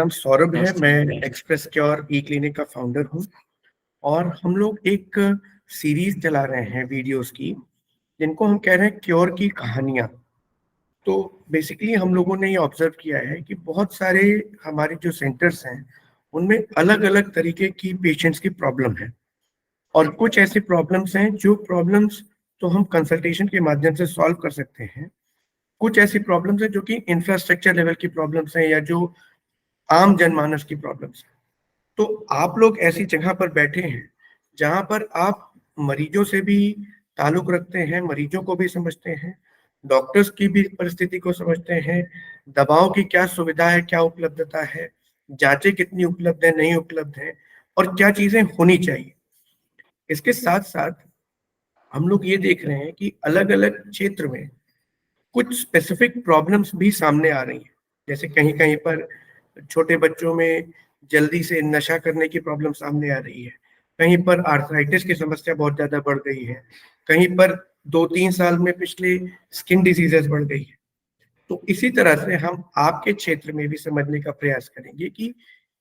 नाम सौरभ है। नमस्ते। मैं एक्सप्रेस क्योर ई क्लिनिक का फाउंडर हूँ और हम लोग एक सीरीज चला रहे हैं वीडियोस की, जिनको हम कह रहे हैं क्योर की कहानियाँ। तो बेसिकली हम लोगों ने ये ऑब्जर्व किया है कि बहुत सारे हमारे जो सेंटर्स हैं उनमें अलग अलग तरीके की पेशेंट्स की प्रॉब्लम है, और कुछ ऐसी प्रॉब्लम्स हैं जो प्रॉब्लम्स तो हम कंसल्टेशन के माध्यम से सॉल्व कर सकते हैं। कुछ ऐसी प्रॉब्लम्स हैं जो कि इंफ्रास्ट्रक्चर लेवल की प्रॉब्लम्स हैं, या जो आम जनमानस की प्रॉब्लम्स हैं। तो आप लोग ऐसी जगह पर बैठे हैं जहां पर आप मरीजों से भी ताल्लुक रखते हैं, मरीजों को भी समझते हैं, डॉक्टर्स की भी परिस्थिति को समझते हैं, दवाओं की क्या सुविधा है, क्या उपलब्धता है, जांचें कितनी उपलब्ध है, नहीं उपलब्ध है, और क्या चीजें होनी चाहिए। इसके साथ साथ हम लोग ये देख रहे हैं कि अलग अलग क्षेत्र में कुछ स्पेसिफिक प्रॉब्लम्स भी सामने आ रही हैं। जैसे कहीं कहीं पर छोटे बच्चों में जल्दी से नशा करने की प्रॉब्लम सामने आ रही है, कहीं पर आर्थराइटिस की समस्या बहुत ज्यादा बढ़ गई है, कहीं पर 2-3 साल में पिछले स्किन डिजीजेस बढ़ गई है। तो इसी तरह से हम आपके क्षेत्र में भी समझने का प्रयास करेंगे कि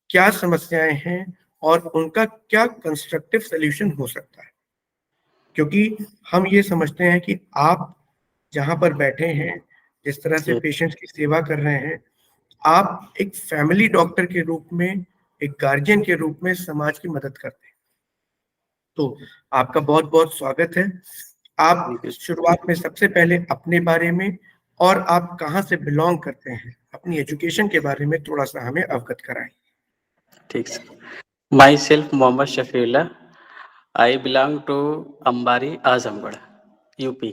क्या समस्याएं हैं और उनका क्या कंस्ट्रक्टिव सोल्यूशन हो सकता है। क्योंकि हम ये समझते हैं कि आप जहां पर बैठे हैं, जिस तरह से जी, पेशेंट्स की सेवा कर रहे हैं, आप एक फैमिली डॉक्टर के रूप में, एक गार्जियन के रूप में समाज की मदद करते हैं। तो आपका बहुत बहुत स्वागत है। आप थैंक यू। शुरुआत में सबसे पहले अपने बारे में और आप कहाँ से बिलोंग करते हैं, अपनी एजुकेशन के बारे में थोड़ा सा हमें अवगत कराएं। ठीक sir. Myself Mohammad Shafiullah. I belong to Ambari Azamgarh, UP.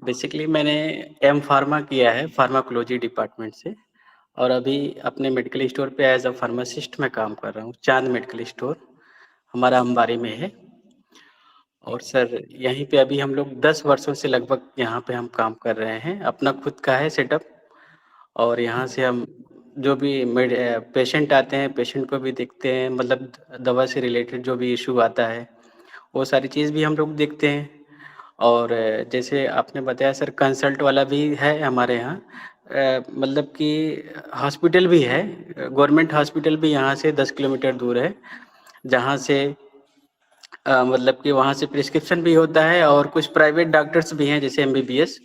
Basically मैंने एम फार्मा किया है फार्माकोलॉजी डिपार्टमेंट से, और अभी अपने मेडिकल स्टोर पे एज अ फार्मासिस्ट में काम कर रहा हूँ। चांद मेडिकल स्टोर हमारा अंबारी में है। और सर यहीं पे अभी हम लोग 10 वर्षों से लगभग यहाँ पे हम काम कर रहे हैं। अपना खुद का है सेटअप, और यहाँ से हम जो भी पेशेंट आते हैं, पेशेंट को भी देखते हैं, मतलब दवा से रिलेटेड जो भी इशू आता है वो सारी चीज़ भी हम लोग देखते हैं। और जैसे आपने बताया सर, कंसल्ट वाला भी है हमारे यहाँ। मतलब कि हॉस्पिटल भी है, गवर्नमेंट हॉस्पिटल भी यहाँ से 10 किलोमीटर दूर है, जहाँ से मतलब कि वहाँ से प्रिस्क्रिप्शन भी होता है, और कुछ प्राइवेट डॉक्टर्स भी हैं जैसे एमबीबीएस।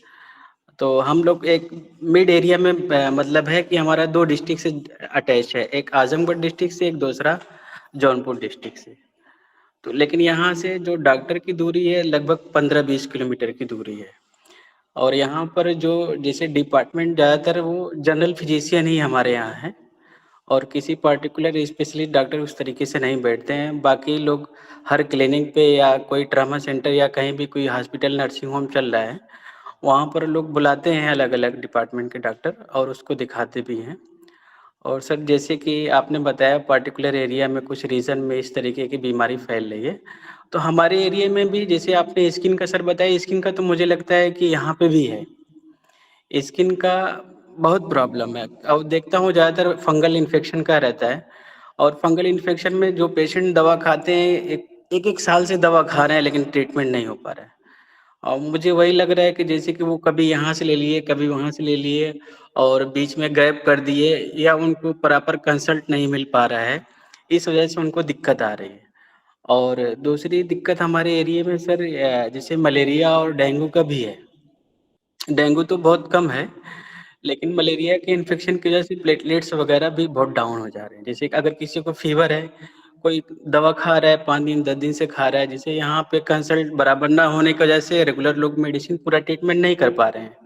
तो हम लोग एक मिड एरिया में मतलब है कि हमारा 2 डिस्ट्रिक्ट से अटैच है, एक आजमगढ़ डिस्ट्रिक्ट से, एक दूसरा जौनपुर डिस्ट्रिक्ट से। तो लेकिन यहाँ से जो डॉक्टर की दूरी है लगभग 15-20 किलोमीटर की दूरी है। और यहाँ पर जो जैसे डिपार्टमेंट ज़्यादातर वो जनरल फिजिशियन ही हमारे यहाँ है, और किसी पर्टिकुलर स्पेशलिस्ट डॉक्टर उस तरीके से नहीं बैठते हैं। बाकी लोग हर क्लिनिक पे या कोई ट्रामा सेंटर या कहीं भी कोई हॉस्पिटल नर्सिंग होम चल रहा है, वहाँ पर लोग बुलाते हैं अलग अलग डिपार्टमेंट के डॉक्टर, और उसको दिखाते भी हैं। और सर जैसे कि आपने बताया पर्टिकुलर एरिया में कुछ रीजन में इस तरीके की बीमारी फैल रही है, तो हमारे एरिया में भी जैसे आपने स्किन का सर बताया, स्किन का तो मुझे लगता है कि यहाँ पे भी है। स्किन का बहुत प्रॉब्लम है, और देखता हूँ ज़्यादातर फंगल इन्फेक्शन का रहता है। और फंगल इन्फेक्शन में जो पेशेंट दवा खाते हैं, एक एक साल से दवा खा रहे हैं, लेकिन ट्रीटमेंट नहीं हो पा रहा है। और मुझे वही लग रहा है कि जैसे कि वो कभी यहाँ से ले लिए, कभी वहाँ से ले लिए, और बीच में गैप कर दिए, या उनको प्रॉपर कंसल्ट नहीं मिल पा रहा है, इस वजह से उनको दिक्कत आ रही है। और दूसरी दिक्कत हमारे एरिया में सर जैसे मलेरिया और डेंगू का भी है। डेंगू तो बहुत कम है, लेकिन मलेरिया के इन्फेक्शन की वजह से प्लेटलेट्स वगैरह भी बहुत डाउन हो जा रहे हैं। जैसे कि अगर किसी को फीवर है, कोई दवा खा रहा है, 5 दिन 10 दिन से खा रहा है, जैसे यहाँ पे कंसल्ट बराबर ना होने की वजह से रेगुलर लोग मेडिसिन पूरा ट्रीटमेंट नहीं कर पा रहे हैं।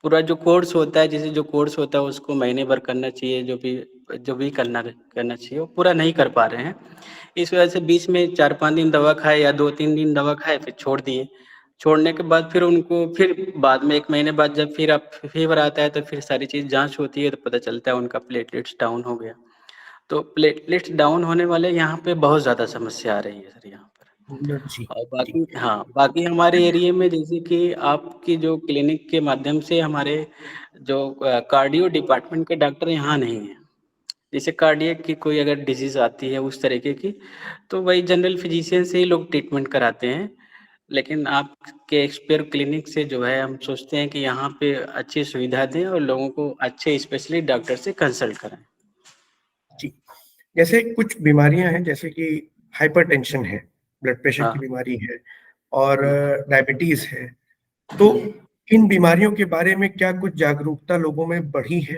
पूरा जो कोर्स होता है, जैसे जो कोर्स होता है उसको महीने भर करना चाहिए, जो भी करना करना चाहिए वो पूरा नहीं कर पा रहे हैं। इस वजह से बीच में 4-5 दिन दवा खाए या 2-3 दिन दवा खाए, फिर छोड़ दिए। छोड़ने के बाद फिर उनको फिर बाद में 1 महीने बाद जब फिर अब फीवर आता है, तो फिर सारी चीज़ जाँच होती है, तो पता चलता है उनका प्लेटलेट्स डाउन हो गया। तो प्लेटलेट्स डाउन होने वाले यहाँ पे बहुत ज़्यादा समस्या आ रही है सर यहाँ पर। जी और जी। बाकी हाँ, बाकी हमारे एरिया में जैसे कि आपकी जो क्लिनिक के माध्यम से हमारे जो कार्डियो डिपार्टमेंट के डॉक्टर यहाँ नहीं हैं। जैसे कार्डियक की कोई अगर डिजीज़ आती है उस तरीके की, तो वही जनरल फिजिशियन से ही लोग ट्रीटमेंट कराते हैं। लेकिन आपके एक्सपेयर क्लिनिक से जो है, हम सोचते हैं कि यहाँ पे अच्छी सुविधा दें और लोगों को अच्छे स्पेशलिस्ट डॉक्टर से कंसल्ट कराएँ। जैसे कुछ बीमारियां हैं, जैसे कि हाइपरटेंशन है, ब्लड प्रेशर की हाँ। बीमारी है, और हुँ, डायबिटीज है। तो हुँ, इन बीमारियों के बारे में क्या कुछ जागरूकता लोगों में बढ़ी है?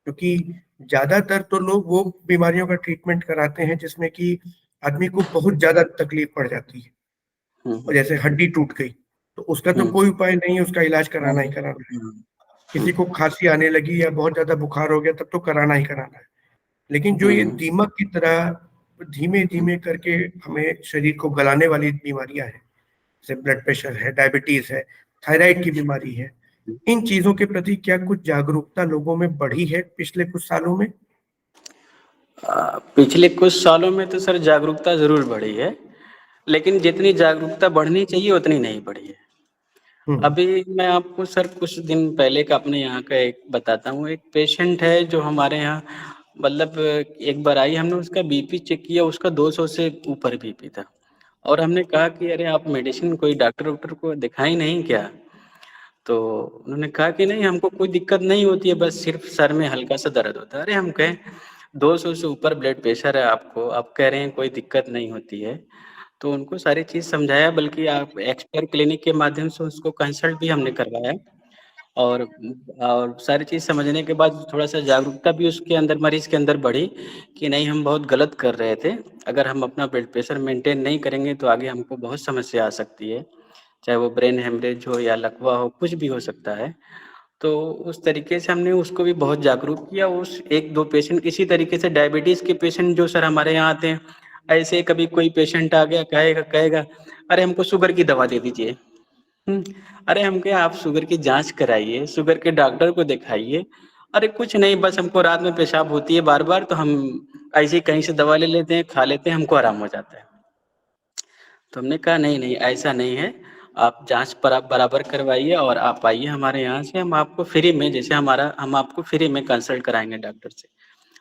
क्योंकि ज्यादातर तो लोग वो बीमारियों का ट्रीटमेंट कराते हैं जिसमें कि आदमी को बहुत ज्यादा तकलीफ पड़ जाती है, हुँ, और हुँ, जैसे हड्डी टूट गई तो उसका तो हुँ, कोई उपाय नहीं है, उसका इलाज हाँ, कराना ही कराना है। हाँ, हुँ, किसी को खांसी आने लगी या बहुत ज्यादा बुखार हो गया तब तो कराना ही कराना है। लेकिन जो ये हुँ, दीमक की तरह धीमे हुँ, धीमे करके हमें शरीर को गलाने वाली बीमारियां हैं, जैसे ब्लड प्रेशर है, डायबिटीज है, थायराइड की बीमारी है, हुँ। इन चीजों के प्रति क्या कुछ जागरूकता लोगों में बढ़ी है पिछले कुछ सालों में? पिछले कुछ सालों में तो सर जागरूकता ज़रूर बढ़ी है, लेकिन जितनी जागरूकता बढ़नी चाहिए उतनी नहीं बढ़ी है। हम्म। अभी मैं आपको सर कुछ दिन पहले का अपने यहाँ का एक बताता हूँ। एक पेशेंट है जो हमारे यहाँ मतलब एक बार आई, हमने उसका बीपी चेक किया, उसका 200 से ऊपर बीपी था। और हमने कहा कि अरे आप मेडिसिन कोई डॉक्टर वॉक्टर को दिखाई नहीं क्या? तो उन्होंने कहा कि नहीं हमको कोई दिक्कत नहीं होती है, बस सिर्फ सर में हल्का सा दर्द होता है। अरे हम कहें 200 से ऊपर ब्लड प्रेशर है आपको, आप कह रहे हैं कोई दिक्कत नहीं होती है। तो उनको सारी चीज़ समझाया, बल्कि आप एक्सपर्ट क्लिनिक के माध्यम से उसको कंसल्ट भी हमने करवाया। और सारी चीज़ समझने के बाद थोड़ा-सा जागरूकता भी उसके अंदर, मरीज़ के अंदर बढ़ी कि नहीं हम बहुत गलत कर रहे थे। अगर हम अपना ब्लड प्रेशर मेंटेन नहीं करेंगे तो आगे हमको बहुत समस्या आ सकती है। चाहे वो ब्रेन हेमरेज हो या लकवा हो, कुछ भी हो सकता है। तो उस तरीके से हमने उसको भी बहुत जागरूक किया। उस 1-2 पेशेंट इसी तरीके से डायबिटीज़ के पेशेंट जो सर हमारे यहाँ आते हैं, ऐसे कभी कोई पेशेंट आ गया कहेगा कहेगा, "अरे हमको शुगर की दवा दे दीजिए।" हुँ, अरे हम कहे आप शुगर की जाँच कराइए, शुगर के डॉक्टर को दिखाइए। अरे कुछ नहीं, बस हमको रात में पेशाब होती है बार-बार, तो हम ऐसे ही कहीं से दवा ले लेते हैं, खा लेते हैं, हमको आराम हो जाता है। तो हमने कहा नहीं, नहीं ऐसा नहीं है, आप जाँच बराबर करवाइए और आप आइए हमारे यहाँ से, हम आपको फ्री में, जैसे हम आपको फ्री में कंसल्ट कराएँगे डॉक्टर से।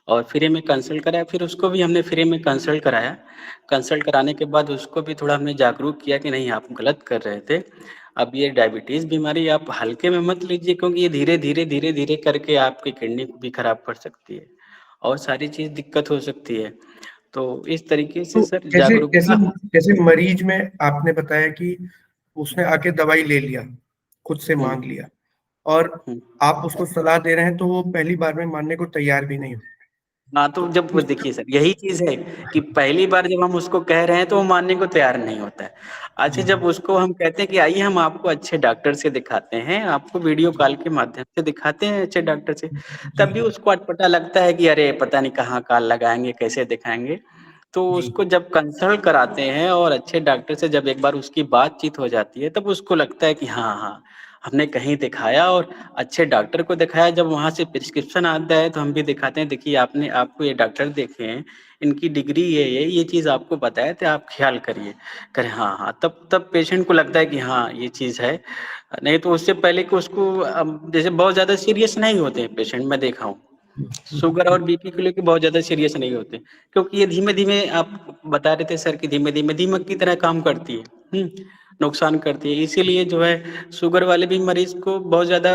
और फ्री में कंसल्ट कराया, फिर उसको भी हमने फ्री में कंसल्ट कराया। कंसल्ट कराने के बाद उसको भी थोड़ा हमने जागरूक किया कि नहीं आप गलत कर रहे थे। अब ये डायबिटीज़ बीमारी आप हल्के में मत लीजिए, क्योंकि ये धीरे-धीरे, धीरे-धीरे करके आपकी किडनी को भी खराब कर सकती है और सारी चीज़ दिक्कत हो सकती है। तो इस तरीके से तो सर जैसे जैसे जागरूकता। जैसे मरीज में आपने बताया कि उसने आके दवाई ले लिया, खुद से हुँ, मांग लिया, और हुँ। आप उसको सलाह दे रहे हैं तो वो पहली बार में मानने को तैयार भी नहीं हो। हाँ, तो जब वो इस देखिए सर यही चीज़ है कि पहली बार जब हम उसको कह रहे हैं तो वो मानने को तैयार नहीं होता है। अच्छा, जी। जब उसको हम कहते हैं कि आइए हम आपको अच्छे डॉक्टर से दिखाते हैं, आपको वीडियो जी। कॉल के माध्यम से दिखाते हैं अच्छे डॉक्टर से, जी। तब भी उसको अटपटा लगता है कि अरे पता नहीं कहाँ कॉल लगाएँगे, कैसे दिखाएँगे। तो जी। उसको जब कंसल्ट कराते हैं और अच्छे डॉक्टर से जब एक बार उसकी बातचीत हो जाती है, तब उसको लगता है कि हाँ, हाँ, हमने कहीं दिखाया और अच्छे डॉक्टर को दिखाया। जब वहाँ से प्रिस्क्रिप्शन आता है तो हम भी दिखाते हैं, देखिए आपको ये डॉक्टर देखे हैं, इनकी डिग्री ये चीज़ आपको बताए थे, आप ख़्याल करिए। कहें हाँ, हाँ, तब पेशेंट को लगता है कि हाँ, ये चीज़ है। नहीं तो उससे पहले कि उसको जैसे बहुत ज़्यादा सीरियस नहीं होते हैं पेशेंट, मैं देखा हूँ। शुगर और बीपी को लेके बहुत ज़्यादा सीरियस नहीं होते, क्योंकि ये धीमे-धीमे आप बता रहे थे सर कि धीमे-धीमे दीमक की तरह काम करती है। हुँ, नुकसान करती है। इसीलिए जो है शुगर वाले भी मरीज़ को बहुत ज़्यादा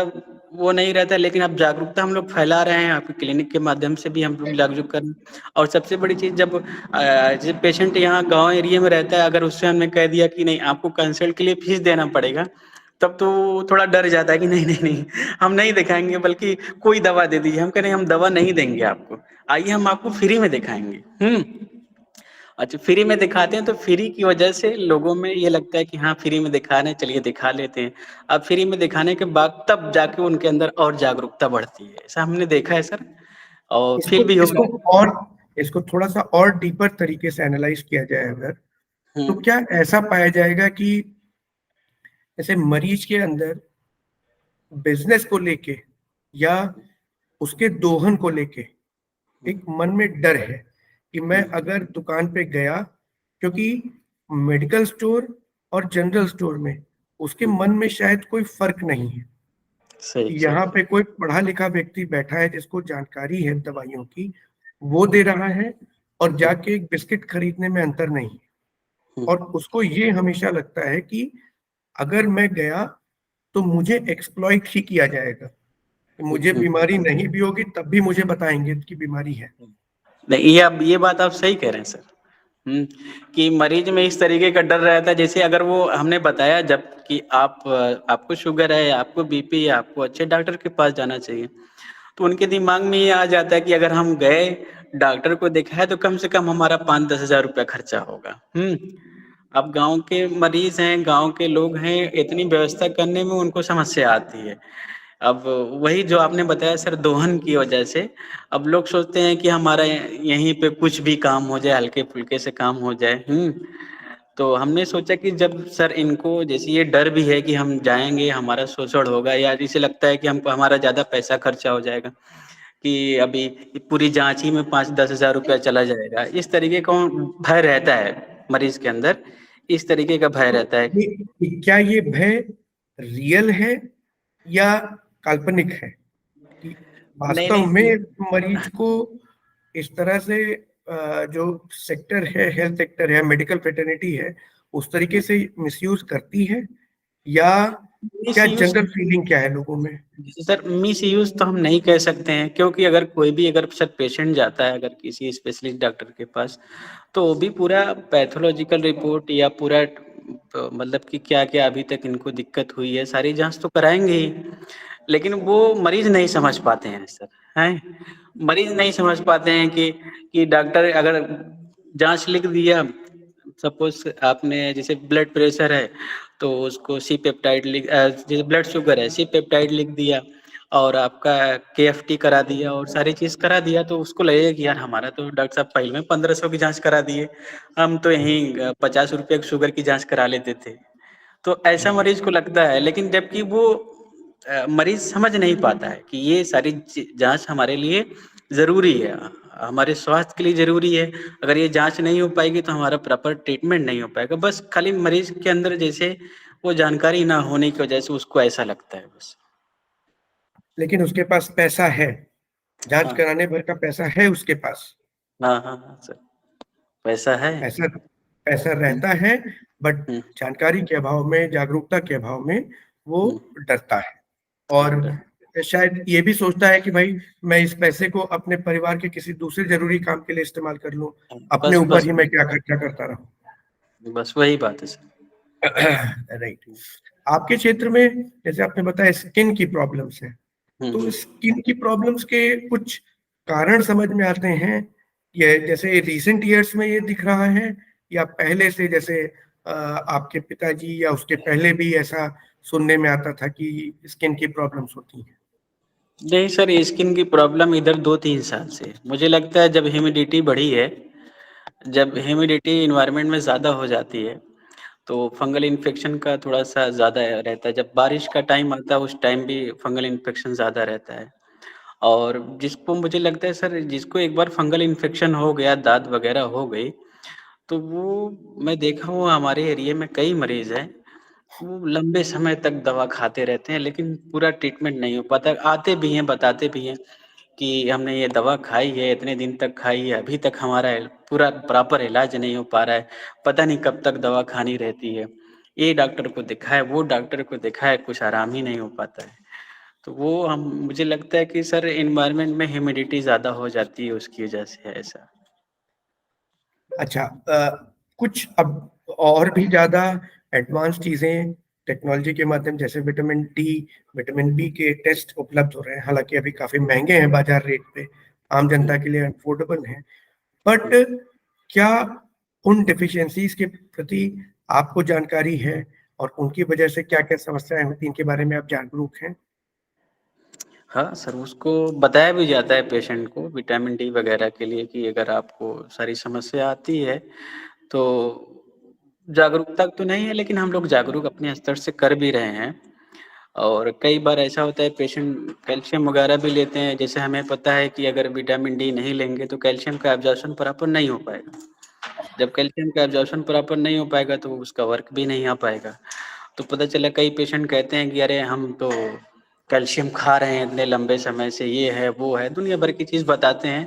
वो नहीं रहता है, लेकिन अब जागरूकता हम लोग फैला रहे हैं, आपके क्लिनिक के माध्यम से भी हम लोग जागरूक कर रहे हैं। और सबसे बड़ी चीज़, जब जैसे पेशेंट यहाँ गाँव एरिया में रहता है, अगर उससे हमने कह दिया कि नहीं आपको कंसल्ट के लिए फीस देना पड़ेगा, तब तो वो थोड़ा डर जाता है कि नहीं, नहीं, नहीं, हम नहीं दिखाएँगे, बल्कि कोई दवा दे दीजिए। हम कह रहे हैं हम दवा नहीं देंगे आपको, आइए हम आपको फ्री में दिखाएँगे। अच्छा, फ्री में दिखाते हैं तो फ्री की वजह से लोगों में ये लगता है कि हाँ, फ्री में दिखा रहे हैं, चलिए दिखा लेते हैं। अब फ्री में दिखाने के बाद तब जाके उनके अंदर और जागरूकता बढ़ती है। ऐसा हमने देखा है सर, और इसको फ़ील भी हो इसको रहा है। और इसको थोड़ा सा और डीपर तरीके से एनालाइज किया जाए अगर, हुँ, तो क्या ऐसा पाया जाएगा कि जैसे मरीज के अंदर बिजनेस को लेके या उसके दोहन को लेके हुँ, एक मन में डर है कि मैं हुँ, अगर दुकान पे गया, क्योंकि मेडिकल स्टोर और जनरल स्टोर में उसके हुँ, मन में शायद कोई फर्क नहीं है सही, कि सही। यहाँ पे कोई पढ़ा लिखा व्यक्ति बैठा है जिसको जानकारी है दवाइयों की, वो दे रहा है, और हुँ, जाके एक बिस्किट खरीदने में अंतर नहीं है। हुँ, और उसको ये हमेशा लगता है कि अगर मैं गया तो मुझे एक्सप्लॉइट ही किया जाएगा, हुँ, मुझे हुँ, बीमारी नहीं भी होगी तब भी मुझे बताएंगे कि बीमारी है। नहीं, ये बात आप सही कह रहे हैं सर। हुँ, कि मरीज़ में इस तरीके का डर रहता है, जैसे अगर वो हमने बताया जब कि आपको शुगर है, आपको बीपी है, आपको अच्छे डॉक्टर के पास जाना चाहिए। तो उनके दिमाग में ये आ जाता है कि अगर हम गए, डॉक्टर को दिखाए तो कम से कम हमारा 5-10 हज़ार रुपया खर्चा होगा। अब गाँव के मरीज़ हैं, गाँव के लोग हैं, इतनी व्यवस्था करने में उनको समस्या आती है। अब वही जो आपने बताया सर दोहन की वजह से, अब लोग सोचते हैं कि हमारा यहीं पे कुछ भी काम हो जाए, हल्के-फुल्के से काम हो जाए, तो हमने सोचा कि जब सर इनको जैसे ये डर भी है कि हम जाएँगे, हमारा शोषण होगा या इसे लगता है कि हमको हमारा ज़्यादा पैसा खर्चा हो जाएगा, कि अभी पूरी जाँच ही में 5-10 हज़ार रुपया चला जाएगा। इस तरीके का भय रहता है मरीज़ के अंदर, इस तरीके का भय तो रहता है। क्या ये भय रियल है या काल्पनिक है कि नहीं, वास्तव नहीं। में मरीज को इस तरह से जो सेक्टर है, हेल्थ सेक्टर है, मेडिकल फ्रेटर्निटी है, उस तरीके से मिसयूज करती है, या क्या मिसयूज़ जनरल फीलिंग क्या है लोगों में? सर मिसयूज़ तो हम नहीं कह सकते हैं क्योंकि अगर कोई भी अगर सर पेशेंट जाता है अगर किसी स्पेशलिस्ट डॉक्टर के पास, तो वो भी पूरा पैथोलॉजिकल रिपोर्ट या पूरा मतलब कि क्या-क्या अभी तक इनको दिक्कत हुई है, सारी जाँच तो कराएँगे ही। लेकिन वो मरीज़ नहीं समझ पाते हैं सर, हैं? मरीज़ नहीं समझ पाते हैं कि डॉक्टर अगर जाँच लिख दिया, सपोज़ आपने जैसे ब्लड प्रेशर है, तो उसको सी पेप्टाइड जैसे ब्लड शुगर है, सी पेप्टाइड लिख दिया और आपका केएफटी करा दिया और सारी चीज़ करा दिया, तो उसको लगेगा कि यार हमारा तो डॉक्टर साहब पहले में 1500 की जाँच करा दिए, हम तो यहीं ₹50 की शुगर की जाँच करा लेते थे। तो ऐसा मरीज़ को लगता है, लेकिन जबकि वो मरीज़ समझ नहीं पाता है कि ये सारी जाँच हमारे लिए ज़रूरी है, हमारे स्वास्थ्य के लिए ज़रूरी है। अगर ये जाँच नहीं हो पाएगी तो हमारा प्रॉपर ट्रीटमेंट नहीं हो पाएगा। बस खाली मरीज़ के अंदर जैसे वो जानकारी ना होने की वजह से उसको ऐसा लगता है बस। लेकिन उसके पास पैसा है, जांच हाँ। कराने भर का पैसा है उसके पास, हाँ, हाँ, हाँ सर, वैसा है। पैसा पैसा हुँ, रहता है, बट हुँ, जानकारी के अभाव में, जागरूकता के अभाव में वो हुँ, डरता है, और शायद ये भी सोचता है कि भाई मैं इस पैसे को अपने परिवार के किसी दूसरे जरूरी काम के लिए इस्तेमाल कर लूं, अपने बस, ऊपर बस, ही मैं क्या खर्चा करता रहूं। बस वही बात है सर। राइट। आपके क्षेत्र में जैसे आपने बताया स्किन की प्रॉब्लम्स है, हुँ, तो हुँ। स्किन की प्रॉब्लम्स के कुछ कारण समझ में आते हैं, ये जैसे रिसेंट ईयर्स में ये दिख रहा है, या पहले से जैसे आपके पिताजी या उसके पहले भी ऐसा सुनने में आता था कि स्किन की प्रॉब्लम्स होती हैं? नहीं सर, स्किन की प्रॉब्लम इधर 2-3 साल से है। मुझे लगता है जब ह्यूमिडिटी बढ़ी है, जब ह्यूमिडिटी एनवायरनमेंट में ज़्यादा हो जाती है, तो फंगल इन्फेक्शन का थोड़ा-सा ज़्यादा रहता है। जब बारिश का टाइम आता है, उस टाइम भी फंगल इन्फेक्शन ज़्यादा रहता है। और जिसको मुझे लगता है सर जिसको एक बार फंगल इन्फेक्शन हो गया, दाद वगैरह हो गई, तो वो मैं देखा हूँ हमारे एरिया में कई मरीज़ हैं, वो लंबे समय तक दवा खाते रहते हैं, लेकिन पूरा ट्रीटमेंट नहीं हो पाता। आते भी हैं, बताते भी हैं कि हमने ये दवा खाई है, इतने दिन तक खाई है, अभी तक हमारा पूरा प्रॉपर इलाज नहीं हो पा रहा है, पता नहीं कब तक दवा खानी रहती है। ये डॉक्टर को दिखाए, वो डॉक्टर को दिखाए, कुछ आराम ही नहीं हो पाता है। तो वो हम मुझे लगता है कि सर एनवायरनमेंट में ह्यूमिडिटी ज़्यादा हो जाती है, उसकी वजह से है ऐसा। अच्छा, कुछ अब और भी ज़्यादा एडवांस चीज़ें टेक्नोलॉजी के माध्यम, जैसे विटामिन डी, विटामिन बी के टेस्ट उपलब्ध हो रहे हैं, हालांकि अभी काफ़ी महंगे हैं बाजार रेट पे, आम हुँ, जनता के लिए अफोर्डेबल हैं, बट हुँ। क्या उन डिफिशियंसीज के प्रति आपको जानकारी है, और उनकी वजह से क्या-क्या समस्याएं होती हैं, इनके बारे में आप जागरूक हैं? हाँ, सर उसको बताया भी जाता है पेशेंट को विटामिन डी वगैरह के लिए कि अगर आपको सारी समस्या आती है, तो जागरूकता तो नहीं है लेकिन हम लोग जागरूक अपने स्तर से कर भी रहे हैं। और कई बार ऐसा होता है पेशेंट कैल्शियम वगैरह भी लेते हैं, जैसे हमें पता है कि अगर विटामिन डी नहीं लेंगे तो कैल्शियम का एब्ज़ॉर्प्शन प्रॉपर नहीं हो पाएगा। जब कैल्शियम का एब्ज़ॉर्प्शन प्रॉपर नहीं हो पाएगा तो उसका वर्क भी नहीं आ पाएगा। तो पता चला कई पेशेंट कहते हैं कि अरे हम तो कैल्शियम खा रहे हैं इतने लंबे समय से, ये है, वो है, दुनिया भर की चीज़ बताते हैं।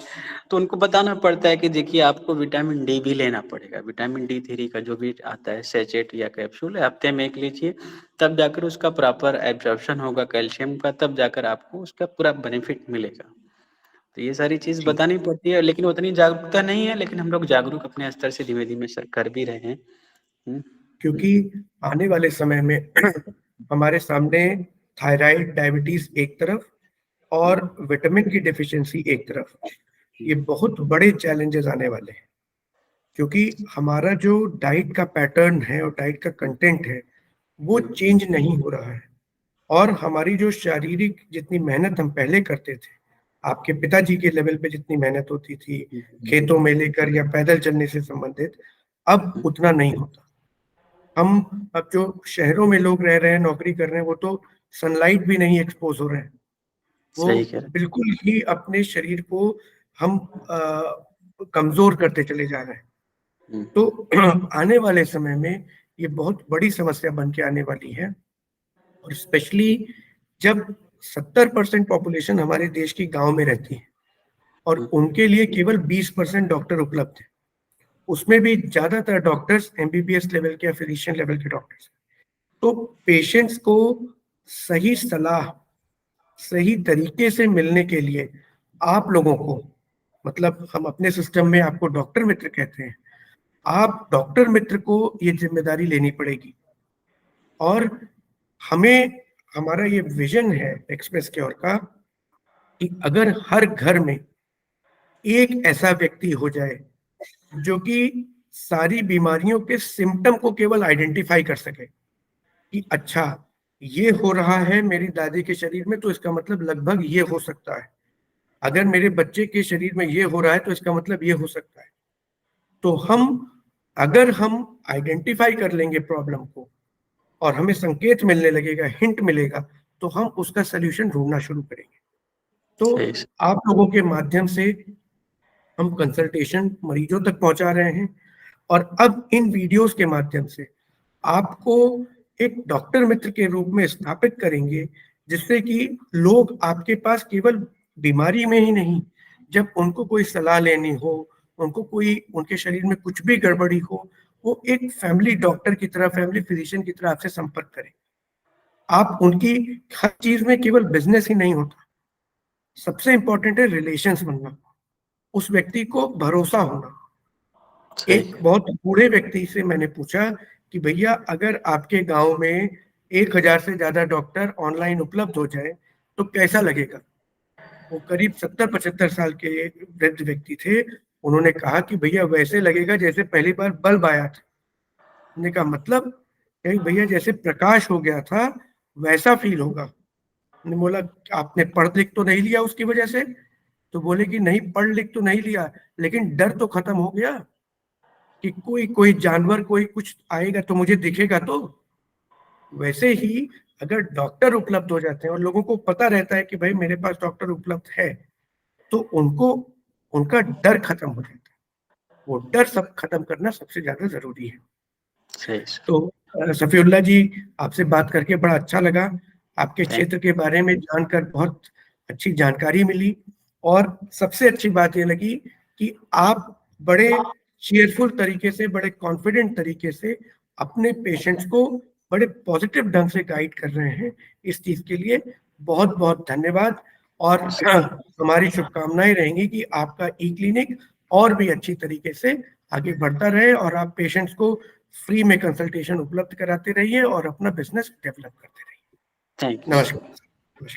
तो उनको बताना पड़ता है कि देखिए आपको विटामिन डी भी लेना पड़ेगा। विटामिन डी 3 का जो भी आता है सैचेट या कैप्सूल हफ्ते में 1 लीजिए, तब जाकर उसका प्रॉपर एब्ज़ॉर्प्शन होगा कैल्शियम का, तब जाकर आपको उसका पूरा बेनिफिट मिलेगा। तो ये सारी चीज़ जी, बतानी पड़ती है, लेकिन उतनी जागरूकता नहीं है, लेकिन हम लोग जागरूक अपने स्तर से धीमे-धीमे सर कर भी रहे हैं। हुँ, हुँ, क्योंकि आने वाले समय में हमारे सामने थायराइड, डायबिटीज़ एक तरफ और विटामिन की डेफ़िशिएंसी एक तरफ, ये बहुत बड़े चैलेंजेज़ आने वाले हैं। क्योंकि हमारा जो डाइट का पैटर्न है और डाइट का कंटेंट है, वो हुँ, चेंज नहीं हो रहा है और हमारी जो शारीरिक जितनी मेहनत हम पहले करते थे, आपके पिताजी के लेवल पे जितनी मेहनत होती थी, हुँ, खेतों में लेकर या पैदल चलने से संबंधित, अब हुँ, उतना नहीं होता। हम अब जो शहरों में लोग रह रहे हैं, नौकरी कर रहे हैं, वो तो सनलाइट भी नहीं एक्सपोज़ हो रहे हैं। वो सही कह रहे हैं। बिल्कुल ही अपने शरीर को हम कमज़ोर करते चले जा रहे हैं। हुँ, तो आने वाले समय में ये बहुत बड़ी समस्या बन के आने वाली है और स्पेशली जब 70% पॉपुलेशन हमारे देश की गाँव में रहती है और हुँ, उनके लिए केवल 20% डॉक्टर उपलब्ध हैं। उसमें भी ज़्यादातर डॉक्टर्स एमबीबीएस लेवल के या फिजिशियन लेवल के डॉक्टर्स हैं। तो पेशेंट्स को सही सलाह, सही तरीके से मिलने के लिए आप लोगों को मतलब हम अपने सिस्टम में आपको डॉक्टर मित्र कहते हैं। आप डॉक्टर मित्र को ये ज़िम्मेदारी लेनी पड़ेगी और हमें हमारा ये विज़न है एक्सप्रेस क्योर का कि अगर हर घर में एक ऐसा व्यक्ति हो जाए, जो कि सारी बीमारियों के सिम्पटम को केवल आइडेंटिफ़ाई कर सके कि अच्छा, ये हो रहा है मेरी दादी के शरीर में तो इसका मतलब लगभग ये हो सकता है। अगर मेरे बच्चे के शरीर में ये हो रहा है तो इसका मतलब ये हो सकता है। तो अगर हम आइडेंटिफ़ाई कर लेंगे प्रॉब्लम को और हमें संकेत मिलने लगेगा, हिंट मिलेगा, तो हम उसका सॉल्यूशन ढूँढना शुरू करेंगे। सही तो से आप लोगों के माध्यम से हम कंसल्टेशन मरीजों तक पहुँचा रहे हैं और अब इन वीडियोज़ के माध्यम से आपको एक डॉक्टर मित्र के रूप में स्थापित करेंगे, जिससे कि लोग आपके पास केवल बीमारी में ही नहीं, जब उनको कोई सलाह लेनी हो, उनको कोई उनके शरीर में कुछ भी गड़बड़ी हो, वो एक फैमिली डॉक्टर की तरह, फैमिली फिजिशियन की तरह आपसे संपर्क करें। आप उनकी हर चीज़ में केवल बिज़नेस ही नहीं होता, सबसे इम्पोर्टेंट है रिलेशंस बनना, उस व्यक्ति को भरोसा होना। सही एक बहुत बूढ़े व्यक्ति से मैंने पूछा कि भैया अगर आपके गाँव में 1000 से ज़्यादा डॉक्टर ऑनलाइन उपलब्ध हो जाएँ, तो कैसा लगेगा? वो करीब 70-75 साल के वृद्ध व्यक्ति थे। उन्होंने कहा कि भैया वैसे लगेगा जैसे पहली बार बल्ब आया था। हमने कहा मतलब? कहे भैया जैसे प्रकाश हो गया था, वैसा फ़ील होगा। मैंने बोला आपने पढ़ लिख तो नहीं लिया उसकी वजह से? तो बोले कि नहीं पढ़ लिख तो नहीं लिया, लेकिन डर तो खत्म हो गया। कि कोई कोई जानवर कोई कुछ आएगा तो मुझे दिखेगा तो। वैसे ही अगर डॉक्टर उपलब्ध हो जाते हैं और लोगों को पता रहता है कि भाई मेरे पास डॉक्टर उपलब्ध है, तो उनको उनका डर खत्म हो जाता है। वो डर सब खत्म करना सबसे ज़्यादा ज़रूरी है। सही सर। तो सफ़ीउल्लाह जी आपसे बात करके बड़ा अच्छा लगा। आपके थैंक क्षेत्र के बारे में जानकर बहुत अच्छी जानकारी मिली और सबसे अच्छी बात ये लगी कि आप बड़े चीयरफुल तरीके से, बड़े कॉन्फिडेंट तरीके से अपने पेशेंट्स को बड़े पॉज़िटिव ढंग से गाइड कर रहे हैं। इस चीज़ के लिए बहुत-बहुत धन्यवाद और हमारी शुभकामनाएँ रहेंगी कि आपका ई क्लिनिक और भी अच्छी तरीके से आगे बढ़ता रहे और आप पेशेंट्स को फ्री में कंसल्टेशन उपलब्ध कराते रहिए और अपना बिज़नेस डेवलप करते रहिए। You sir. नमस्कार।